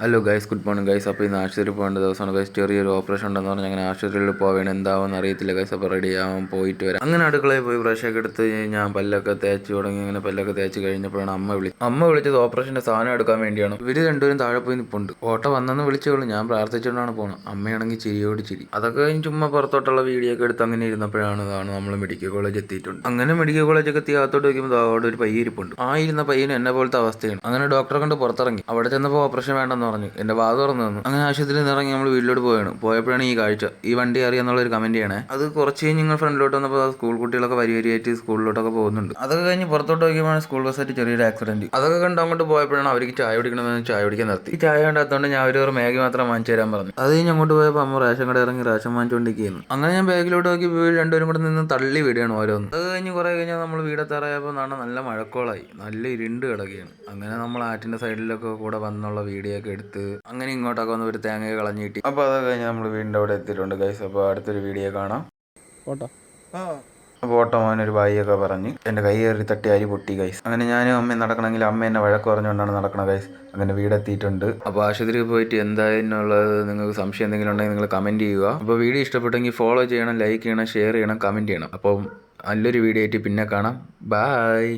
Hello guys, good morning guys. അപ്പോൾ ഇന്ന് ആശുപത്രിയിൽ പോകേണ്ട ദിവസമാണ് ഗൈസ്. ചെറിയൊരു ഓപ്പറേഷൻ ഉണ്ടെന്ന് പറഞ്ഞാൽ അങ്ങനെ ആശുപത്രിയിൽ പോവേണം. എന്താവുമെന്ന് അറിയത്തില്ല ഗൈസ്. അപ്പോൾ റെഡി ആവാൻ പോയിട്ട് വരാം. അങ്ങനെ അടുക്കളയിൽ പോയി ബ്രഷൊക്കെ എടുത്ത് ഞാൻ പല്ലൊക്കെ തേച്ച് തുടങ്ങി. അങ്ങനെ പല്ലൊക്കെ തേച്ച് കഴിഞ്ഞപ്പോഴാണ് അമ്മ വിളിച്ചത് ഓപ്പറേഷൻ്റെ സാധനം എടുക്കാൻ വേണ്ടിയാണ്. ഇവർ രണ്ടുപേരും താഴെ പോയി നിൽപ്പുണ്ട്. ഓട്ടോ വന്നെന്ന് വിളിച്ചോളൂ. ഞാൻ പ്രാർത്ഥിച്ചുകൊണ്ടാണ് പോകുന്നത്. അമ്മയാണെങ്കിൽ ചിരിയോട് ചിരി. അതൊക്കെ കഴിഞ്ഞ് ചുമ്മാ പുറത്തോട്ടുള്ള വീഡിയോ ഒക്കെ എടുത്ത് അങ്ങനെ ഇരുന്നപ്പോഴാണ് നമ്മൾ മെഡിക്കൽ കോളേജ് എത്തിയിട്ടുണ്ട്. അങ്ങനെ മെഡിക്കൽ കോളേജൊക്കെ എത്തി അകത്തോട്ട് വയ്ക്കുമ്പോൾ അവിടെ ഒരു പയ്യ ഇരിപ്പുണ്ട്. ആ ഇരുന്ന പയ്യന് എന്നെ പോലത്തെ അവസ്ഥയാണ്. അങ്ങനെ ഡോക്ടറെ കൊണ്ട് പുറത്തിറങ്ങി. അവിടെ ചെന്നപ്പോൾ ഓപ്പറേഷൻ വേണ്ടെന്ന് പറഞ്ഞു. എന്റെ വാ തുറന്നു തന്നു. അങ്ങനെ ആശുപത്രിയിൽ നിന്ന് ഇറങ്ങി നമ്മൾ വീട്ടിലോട്ട് പോയപ്പോഴാണ് ഈ കാഴ്ച. ഈ വണ്ടി അറിയാന്നുള്ള ഒരു കമന്റ് ചെയ്യണേ. അത് കുറച്ച് കഴിഞ്ഞ് നിങ്ങൾ ഫ്രണ്ടിലോട്ട് വന്നപ്പോൾ സ്കൂൾ കുട്ടികളൊക്കെ വരിയായിട്ട് സ്കൂളിലോട്ടൊക്കെ പോകുന്നുണ്ട്. അതൊക്കെ കഴിഞ്ഞ് പുറത്തോട്ട് നോക്കിയപ്പോൾ സ്കൂൾ ബസ്സായിട്ട് ചെറിയൊരു ആക്സിഡന്റ്. അതൊക്കെ കണ്ട് അങ്ങോട്ട് പോയപ്പോഴാണ് അവർക്ക് ചായ കുടിക്കണമെന്ന് ചായ കുടിക്കാൻ നിർത്തി. ഈ ചായ കണ്ടാത്തതുകൊണ്ട് ഞാൻ ഒരു മാഗി മാത്രം വാങ്ങിച്ചു തരാൻ പറഞ്ഞു. അത് കഴിഞ്ഞ് അങ്ങോട്ട് പോയപ്പോൾ അമ്മ റേഷൻ കട ഇറങ്ങി റേഷൻ വാങ്ങിച്ചുകൊണ്ടിരിക്കുന്നു. അങ്ങനെ ഞാൻ ബാഗിലോട്ട് നോക്കി രണ്ടുപേരും കൂടെ നിന്ന് തള്ളി വീടുകയാണ് ഓരോന്ന്. അത് കഴിഞ്ഞ് കുറെ കഴിഞ്ഞാൽ നമ്മൾ വീടെത്താറായപ്പോൾ നല്ല മഴക്കോളായി, നല്ല ഇരുണ്ട് കിടക്കുകയാണ്. അങ്ങനെ നമ്മൾ ആറ്റിന്റെ സൈഡിലൊക്കെ കൂടെ വന്നുള്ള വീഡിയോ ഒക്കെ എടുത്ത് അങ്ങനെ ഇങ്ങോട്ടൊക്കെ വന്ന് ഒരു തേങ്ങ കളഞ്ഞു കിട്ടി. അപ്പോൾ അത് കഴിഞ്ഞ് നമ്മൾ വീടിൻ്റെ അവിടെ എത്തിയിട്ടുണ്ട് ഗൈസ്. അപ്പോൾ അടുത്തൊരു വീഡിയോ കാണാം. അപ്പോൾ ഓട്ടോ മോനൊരു ബായിയൊക്കെ പറഞ്ഞ് എൻ്റെ കൈ കയറി തട്ടി അരി പൊട്ടി ഗൈസ്. അങ്ങനെ ഞാനും അമ്മയും നടക്കണമെങ്കിൽ അമ്മ എന്നെ വഴക്ക് പറഞ്ഞുകൊണ്ടാണ് നടക്കണം ഗൈസ്. അങ്ങനെ വീടെത്തിയിട്ടുണ്ട്. അപ്പോൾ ആശുപത്രിയിൽ പോയിട്ട് എന്തായെന്നുള്ളത് നിങ്ങൾക്ക് സംശയം എന്തെങ്കിലും ഉണ്ടെങ്കിൽ നിങ്ങൾ കമൻറ്റ് ചെയ്യുക. അപ്പോൾ വീഡിയോ ഇഷ്ടപ്പെട്ടെങ്കിൽ ഫോളോ ചെയ്യണം, ലൈക്ക് ചെയ്യണം, ഷെയർ ചെയ്യണം, കമൻറ്റ് ചെയ്യണം. അപ്പോൾ നല്ലൊരു വീഡിയോ ആയിട്ട് പിന്നെ കാണാം. ബൈ.